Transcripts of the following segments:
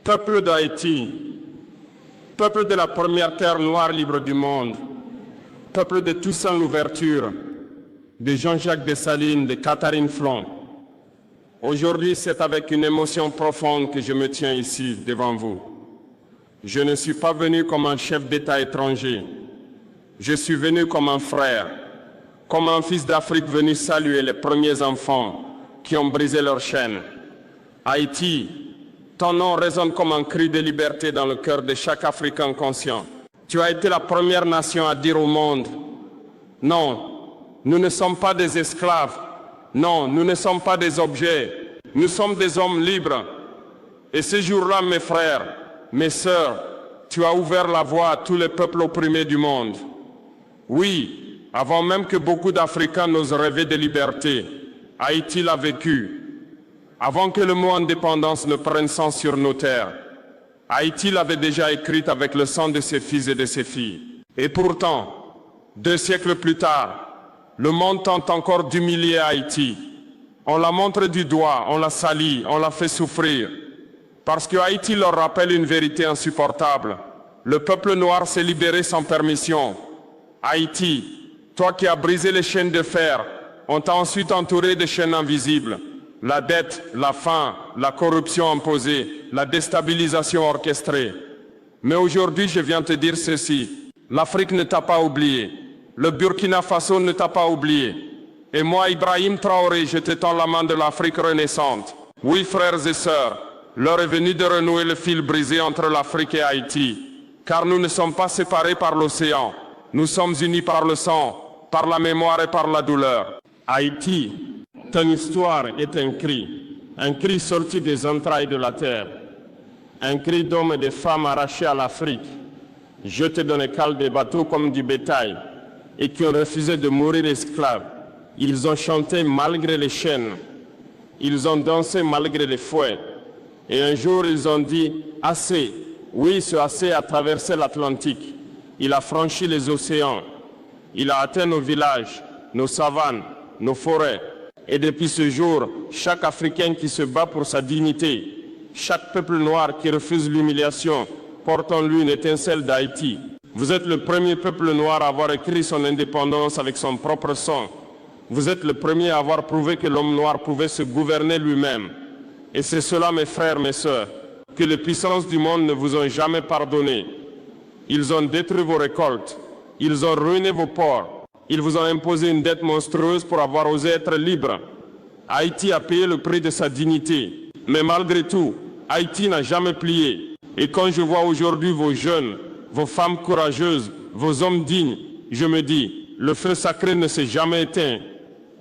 Peuple d'Haïti, peuple de la première terre noire libre du monde, peuple de Toussaint Louverture, de Jean-Jacques Dessalines, de Catherine Flon. Aujourd'hui, c'est avec une émotion profonde que je me tiens ici devant vous. Je ne suis pas venu comme un chef d'État étranger. Je suis venu comme un frère, comme un fils d'Afrique venu saluer les premiers enfants qui ont brisé leurs chaînes. Haïti, ton nom résonne comme un cri de liberté dans le cœur de chaque Africain conscient. Tu as été la première nation à dire au monde, non, nous ne sommes pas des esclaves, non, nous ne sommes pas des objets, nous sommes des hommes libres. Et ce jour-là, mes frères, mes sœurs, tu as ouvert la voie à tous les peuples opprimés du monde. Oui, avant même que beaucoup d'Africains n'osent rêver de liberté, Haïti l'a vécu. Avant que le mot indépendance ne prenne sens sur nos terres, Haïti l'avait déjà écrite avec le sang de ses fils et de ses filles. Et pourtant, 2 siècles plus tard, le monde tente encore d'humilier Haïti. On la montre du doigt, on la salit, on la fait souffrir. Parce que Haïti leur rappelle une vérité insupportable. Le peuple noir s'est libéré sans permission. Haïti, toi qui as brisé les chaînes de fer, on t'a ensuite entouré de chaînes invisibles. La dette, la faim, la corruption imposée, la déstabilisation orchestrée. Mais aujourd'hui, je viens te dire ceci. L'Afrique ne t'a pas oublié. Le Burkina Faso ne t'a pas oublié. Et moi, Ibrahim Traoré, je te tends la main de l'Afrique renaissante. Oui, frères et sœurs, l'heure est venue de renouer le fil brisé entre l'Afrique et Haïti. Car nous ne sommes pas séparés par l'océan. Nous sommes unis par le sang, par la mémoire et par la douleur. Haïti, ton histoire est un cri sorti des entrailles de la terre, un cri d'hommes et de femmes arrachés à l'Afrique, jetés dans les cales des bateaux comme du bétail, et qui ont refusé de mourir esclaves. Ils ont chanté malgré les chaînes, ils ont dansé malgré les fouets, et un jour ils ont dit « assez ». Oui, ce assez a traversé l'Atlantique, il a franchi les océans, il a atteint nos villages, nos savanes, nos forêts. Et depuis ce jour, chaque Africain qui se bat pour sa dignité, chaque peuple noir qui refuse l'humiliation, porte en lui une étincelle d'Haïti. Vous êtes le premier peuple noir à avoir écrit son indépendance avec son propre sang. Vous êtes le premier à avoir prouvé que l'homme noir pouvait se gouverner lui-même. Et c'est cela, mes frères, mes sœurs, que les puissances du monde ne vous ont jamais pardonné. Ils ont détruit vos récoltes, ils ont ruiné vos ports. Ils vous ont imposé une dette monstrueuse pour avoir osé être libre. Haïti a payé le prix de sa dignité. Mais malgré tout, Haïti n'a jamais plié. Et quand je vois aujourd'hui vos jeunes, vos femmes courageuses, vos hommes dignes, je me dis, le feu sacré ne s'est jamais éteint.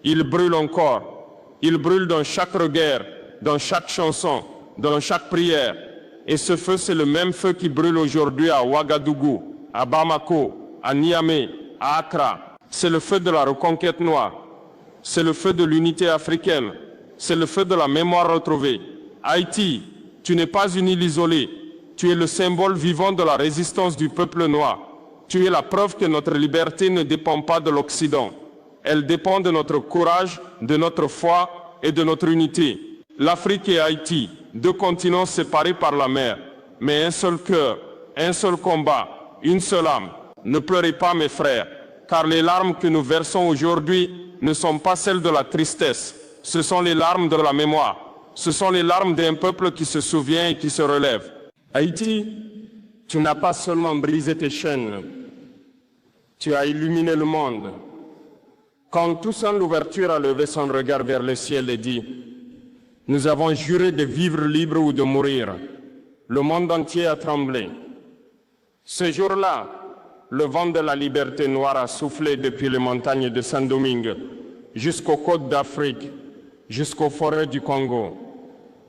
Il brûle encore. Il brûle dans chaque regard, dans chaque chanson, dans chaque prière. Et ce feu, c'est le même feu qui brûle aujourd'hui à Ouagadougou, à Bamako, à Niamey, à Accra. C'est le feu de la reconquête noire. C'est le feu de l'unité africaine. C'est le feu de la mémoire retrouvée. Haïti, tu n'es pas une île isolée. Tu es le symbole vivant de la résistance du peuple noir. Tu es la preuve que notre liberté ne dépend pas de l'Occident. Elle dépend de notre courage, de notre foi et de notre unité. L'Afrique et Haïti, 2 continents séparés par la mer, mais un seul cœur, un seul combat, une seule âme. Ne pleurez pas, mes frères. Car les larmes que nous versons aujourd'hui ne sont pas celles de la tristesse, ce sont les larmes de la mémoire, ce sont les larmes d'un peuple qui se souvient et qui se relève. Haïti, tu n'as pas seulement brisé tes chaînes, tu as illuminé le monde. Quand Toussaint Louverture a levé son regard vers le ciel et dit « Nous avons juré de vivre libre ou de mourir », le monde entier a tremblé. Ce jour-là, le vent de la liberté noire a soufflé depuis les montagnes de Saint-Domingue jusqu'aux côtes d'Afrique, jusqu'aux forêts du Congo,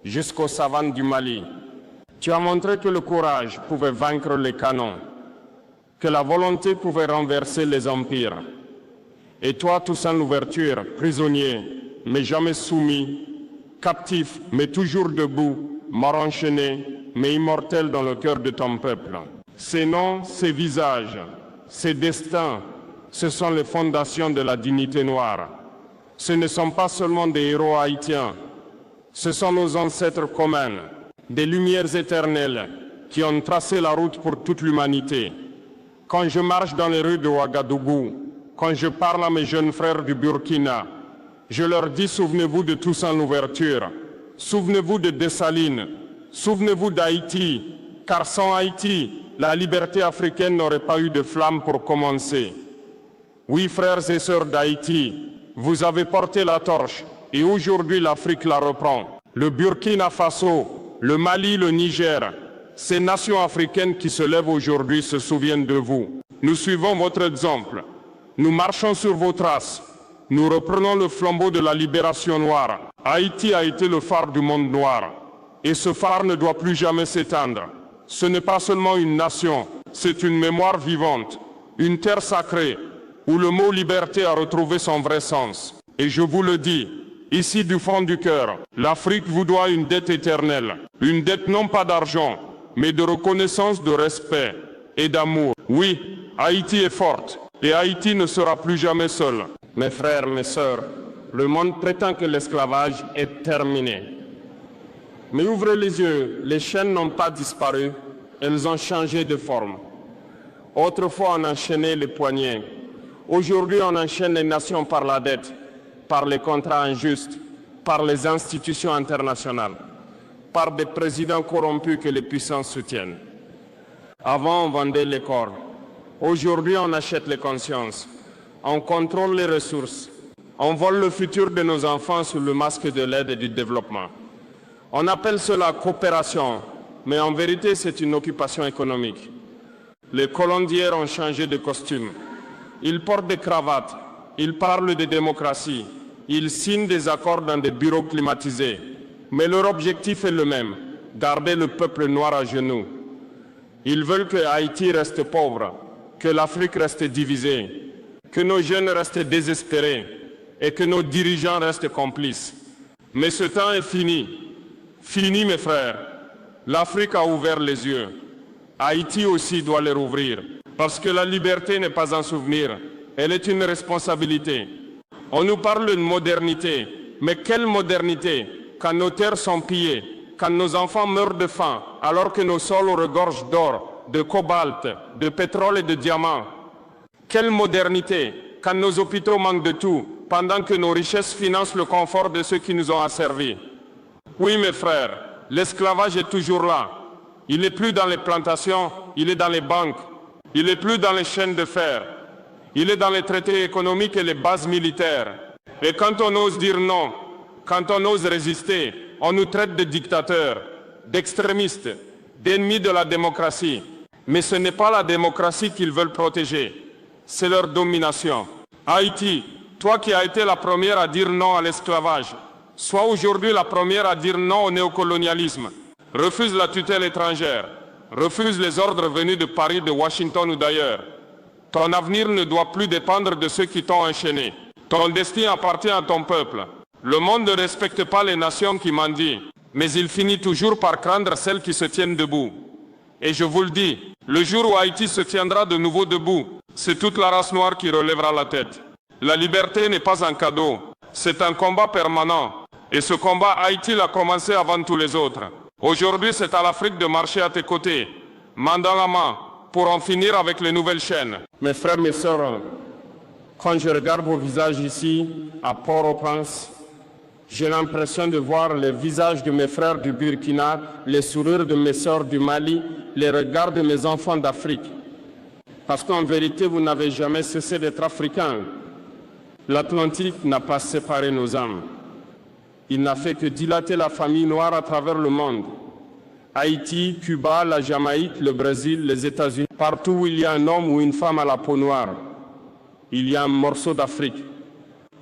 jusqu'aux savanes du Mali. Tu as montré que le courage pouvait vaincre les canons, que la volonté pouvait renverser les empires. Et toi, Toussaint Louverture, prisonnier, mais jamais soumis, captif, mais toujours debout, mort enchaîné, mais immortel dans le cœur de ton peuple. Ces noms, ces visages, ces destins, ce sont les fondations de la dignité noire. Ce ne sont pas seulement des héros haïtiens, ce sont nos ancêtres communs. des lumières éternelles qui ont tracé la route pour toute l'humanité. Quand je marche dans les rues de Ouagadougou, quand je parle à mes jeunes frères du Burkina, je leur dis souvenez-vous de Toussaint Louverture, souvenez-vous de Dessalines, souvenez-vous d'Haïti, car sans Haïti, la liberté africaine n'aurait pas eu de flamme pour commencer. Oui, frères et sœurs d'Haïti, vous avez porté la torche et aujourd'hui l'Afrique la reprend. Le Burkina Faso, le Mali, le Niger, ces nations africaines qui se lèvent aujourd'hui se souviennent de vous. Nous suivons votre exemple. Nous marchons sur vos traces. Nous reprenons le flambeau de la libération noire. Haïti a été le phare du monde noir. Et ce phare ne doit plus jamais s'éteindre. Ce n'est pas seulement une nation, c'est une mémoire vivante, une terre sacrée, où le mot liberté a retrouvé son vrai sens. Et je vous le dis, ici du fond du cœur, l'Afrique vous doit une dette éternelle. Une dette non pas d'argent, mais de reconnaissance, de respect et d'amour. Oui, Haïti est forte, et Haïti ne sera plus jamais seule. Mes frères, mes sœurs, le monde prétend que l'esclavage est terminé. Mais ouvrez les yeux, les chaînes n'ont pas disparu, elles ont changé de forme. Autrefois, on enchaînait les poignets. Aujourd'hui, on enchaîne les nations par la dette, par les contrats injustes, par les institutions internationales, par des présidents corrompus que les puissances soutiennent. Avant, on vendait les corps. Aujourd'hui, on achète les consciences. On contrôle les ressources. On vole le futur de nos enfants sous le masque de l'aide et du développement. On appelle cela coopération, mais en vérité, c'est une occupation économique. Les colons d'hier ont changé de costume. Ils portent des cravates, ils parlent de démocratie, ils signent des accords dans des bureaux climatisés. Mais leur objectif est le même, garder le peuple noir à genoux. Ils veulent que Haïti reste pauvre, que l'Afrique reste divisée, que nos jeunes restent désespérés et que nos dirigeants restent complices. Mais ce temps est fini. Fini, mes frères. L'Afrique a ouvert les yeux. Haïti aussi doit les rouvrir. Parce que la liberté n'est pas un souvenir, elle est une responsabilité. On nous parle de modernité, mais quelle modernité quand nos terres sont pillées, quand nos enfants meurent de faim, alors que nos sols regorgent d'or, de cobalt, de pétrole et de diamants. Quelle modernité quand nos hôpitaux manquent de tout, pendant que nos richesses financent le confort de ceux qui nous ont asservis. Oui, mes frères, l'esclavage est toujours là. Il n'est plus dans les plantations, il est dans les banques. Il n'est plus dans les chaînes de fer. Il est dans les traités économiques et les bases militaires. Et quand on ose dire non, quand on ose résister, on nous traite de dictateurs, d'extrémistes, d'ennemis de la démocratie. Mais ce n'est pas la démocratie qu'ils veulent protéger, c'est leur domination. Haïti, toi qui as été la première à dire non à l'esclavage, sois aujourd'hui la première à dire non au néocolonialisme. Refuse la tutelle étrangère. Refuse les ordres venus de Paris, de Washington ou d'ailleurs. Ton avenir ne doit plus dépendre de ceux qui t'ont enchaîné. Ton destin appartient à ton peuple. Le monde ne respecte pas les nations qui mendient, mais il finit toujours par craindre celles qui se tiennent debout. Et je vous le dis, le jour où Haïti se tiendra de nouveau debout, c'est toute la race noire qui relèvera la tête. La liberté n'est pas un cadeau, c'est un combat permanent. Et ce combat, Haïti l'a commencé avant tous les autres. Aujourd'hui, c'est à l'Afrique de marcher à tes côtés, main dans la main, pour en finir avec les nouvelles chaînes. Mes frères, mes sœurs, quand je regarde vos visages ici, à Port-au-Prince, j'ai l'impression de voir les visages de mes frères du Burkina, les sourires de mes sœurs du Mali, les regards de mes enfants d'Afrique. Parce qu'en vérité, vous n'avez jamais cessé d'être africains. L'Atlantique n'a pas séparé nos âmes. Il n'a fait que dilater la famille noire à travers le monde. Haïti, Cuba, la Jamaïque, le Brésil, les États-Unis. Partout où il y a un homme ou une femme à la peau noire, il y a un morceau d'Afrique.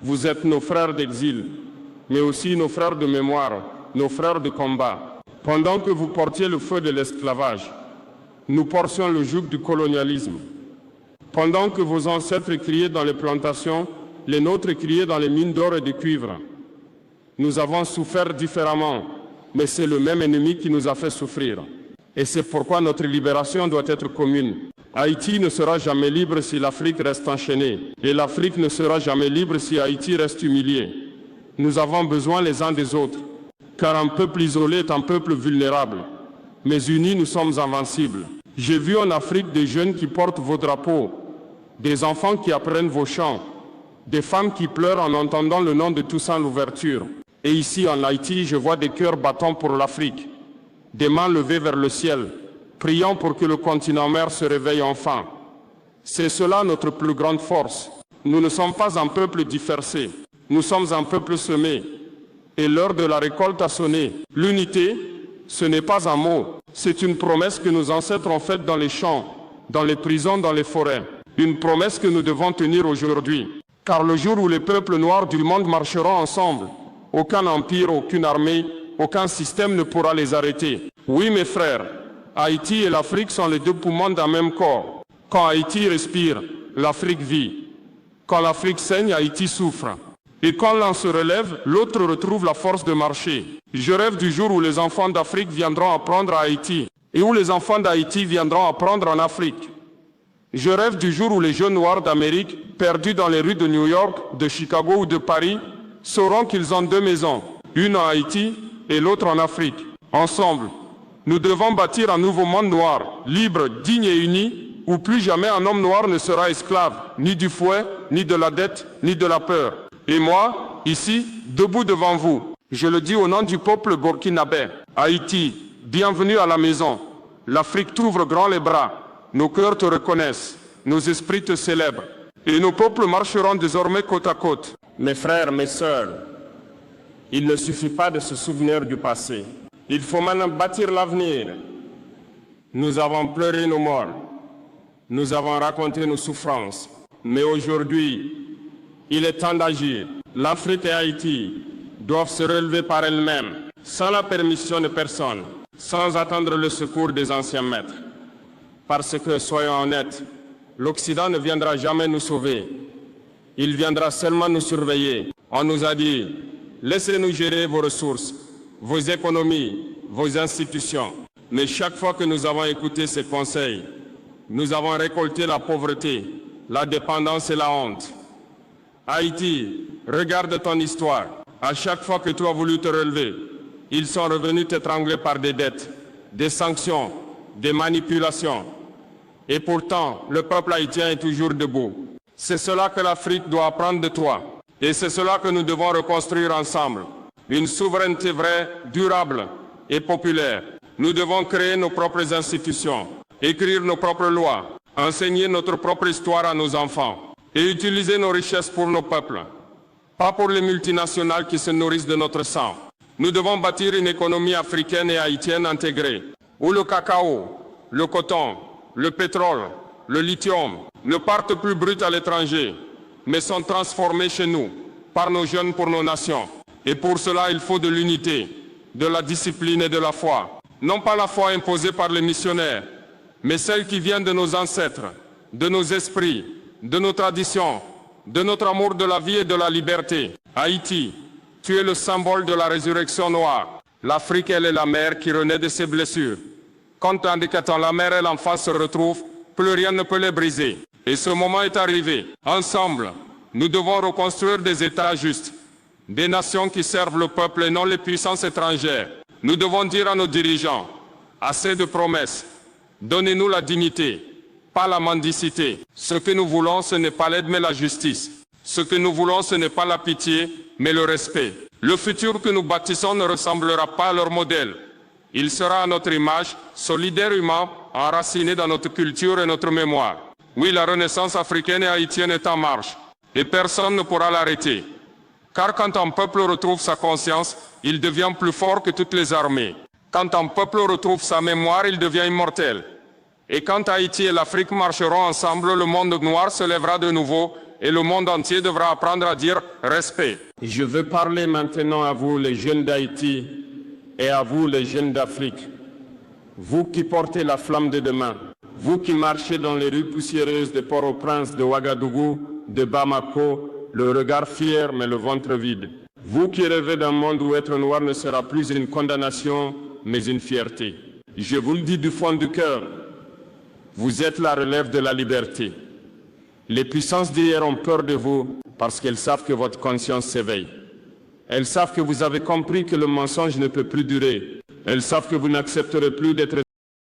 Vous êtes nos frères d'exil, mais aussi nos frères de mémoire, nos frères de combat. Pendant que vous portiez le feu de l'esclavage, nous portions le joug du colonialisme. Pendant que vos ancêtres criaient dans les plantations, les nôtres criaient dans les mines d'or et de cuivre. Nous avons souffert différemment, mais c'est le même ennemi qui nous a fait souffrir. Et c'est pourquoi notre libération doit être commune. Haïti ne sera jamais libre si l'Afrique reste enchaînée. Et l'Afrique ne sera jamais libre si Haïti reste humiliée. Nous avons besoin les uns des autres. car un peuple isolé est un peuple vulnérable, mais unis nous sommes invincibles. J'ai vu en Afrique des jeunes qui portent vos drapeaux, des enfants qui apprennent vos chants, des femmes qui pleurent en entendant le nom de Toussaint Louverture. Et ici en Haïti, je vois des cœurs battants pour l'Afrique, des mains levées vers le ciel, priant pour que le continent mère se réveille enfin. C'est cela notre plus grande force. Nous ne sommes pas un peuple dispersé, nous sommes un peuple semé. Et l'heure de la récolte a sonné. L'unité, ce n'est pas un mot, c'est une promesse que nos ancêtres ont faite dans les champs, dans les prisons, dans les forêts. Une promesse que nous devons tenir aujourd'hui. Car le jour où les peuples noirs du monde marcheront ensemble, aucun empire, aucune armée, aucun système ne pourra les arrêter. Oui, mes frères, Haïti et l'Afrique sont les deux poumons d'un même corps. Quand Haïti respire, l'Afrique vit. Quand l'Afrique saigne, Haïti souffre. Et quand l'un se relève, l'autre retrouve la force de marcher. Je rêve du jour où les enfants d'Afrique viendront apprendre à Haïti et où les enfants d'Haïti viendront apprendre en Afrique. Je rêve du jour où les jeunes noirs d'Amérique, perdus dans les rues de New York, de Chicago ou de Paris, sauront qu'ils ont deux maisons, une en Haïti et l'autre en Afrique. Ensemble, nous devons bâtir un nouveau monde noir, libre, digne et uni, où plus jamais un homme noir ne sera esclave, ni du fouet, ni de la dette, ni de la peur. Et moi, ici, debout devant vous, je le dis au nom du peuple burkinabé. Haïti, bienvenue à la maison. L'Afrique t'ouvre grand les bras. Nos cœurs te reconnaissent, nos esprits te célèbrent. Et nos peuples marcheront désormais côte à côte. Mes frères, mes sœurs, il ne suffit pas de se souvenir du passé. Il faut maintenant bâtir l'avenir. Nous avons pleuré nos morts. Nous avons raconté nos souffrances. Mais aujourd'hui, il est temps d'agir. L'Afrique et Haïti doivent se relever par elles-mêmes, sans la permission de personne, sans attendre le secours des anciens maîtres. Parce que, soyons honnêtes, l'Occident ne viendra jamais nous sauver. Il viendra seulement nous surveiller. On nous a dit, laissez-nous gérer vos ressources, vos économies, vos institutions. Mais chaque fois que nous avons écouté ces conseils, nous avons récolté la pauvreté, la dépendance et la honte. Haïti, regarde ton histoire. À chaque fois que tu as voulu te relever, ils sont revenus t'étrangler par des dettes, des sanctions, des manipulations. Et pourtant, le peuple haïtien est toujours debout. C'est cela que l'Afrique doit apprendre de toi. Et c'est cela que nous devons reconstruire ensemble. Une souveraineté vraie, durable et populaire. Nous devons créer nos propres institutions, écrire nos propres lois, enseigner notre propre histoire à nos enfants et utiliser nos richesses pour nos peuples, pas pour les multinationales qui se nourrissent de notre sang. Nous devons bâtir une économie africaine et haïtienne intégrée, où le cacao, le coton, le pétrole, le lithium ne partent plus bruts à l'étranger, mais sont transformés chez nous, par nos jeunes pour nos nations. Et pour cela, il faut de l'unité, de la discipline et de la foi. Non pas la foi imposée par les missionnaires, mais celle qui vient de nos ancêtres, de nos esprits, de nos traditions, de notre amour de la vie et de la liberté. Haïti, tu es le symbole de la résurrection noire. L'Afrique, elle est la mère qui renaît de ses blessures. Quand la mère et l'enfant se retrouvent, plus rien ne peut les briser. Et ce moment est arrivé. Ensemble, nous devons reconstruire des États justes, des nations qui servent le peuple et non les puissances étrangères. Nous devons dire à nos dirigeants, assez de promesses, donnez-nous la dignité, pas la mendicité. Ce que nous voulons, ce n'est pas l'aide mais la justice. Ce que nous voulons, ce n'est pas la pitié, mais le respect. Le futur que nous bâtissons ne ressemblera pas à leur modèle. Il sera à notre image, solidaire humain, enraciné dans notre culture et notre mémoire. Oui, la renaissance africaine et haïtienne est en marche, et personne ne pourra l'arrêter. Car quand un peuple retrouve sa conscience, il devient plus fort que toutes les armées. Quand un peuple retrouve sa mémoire, il devient immortel. Et quand Haïti et l'Afrique marcheront ensemble, le monde noir se lèvera de nouveau et le monde entier devra apprendre à dire respect. Je veux parler maintenant à vous, les jeunes d'Haïti, et à vous, les jeunes d'Afrique. Vous qui portez la flamme de demain, vous qui marchez dans les rues poussiéreuses de Port-au-Prince, de Ouagadougou, de Bamako, le regard fier mais le ventre vide. Vous qui rêvez d'un monde où être noir ne sera plus une condamnation, mais une fierté. Je vous le dis du fond du cœur, vous êtes la relève de la liberté. Les puissances d'hier ont peur de vous parce qu'elles savent que votre conscience s'éveille. Elles savent que vous avez compris que le mensonge ne peut plus durer. Elles savent que vous n'accepterez plus d'être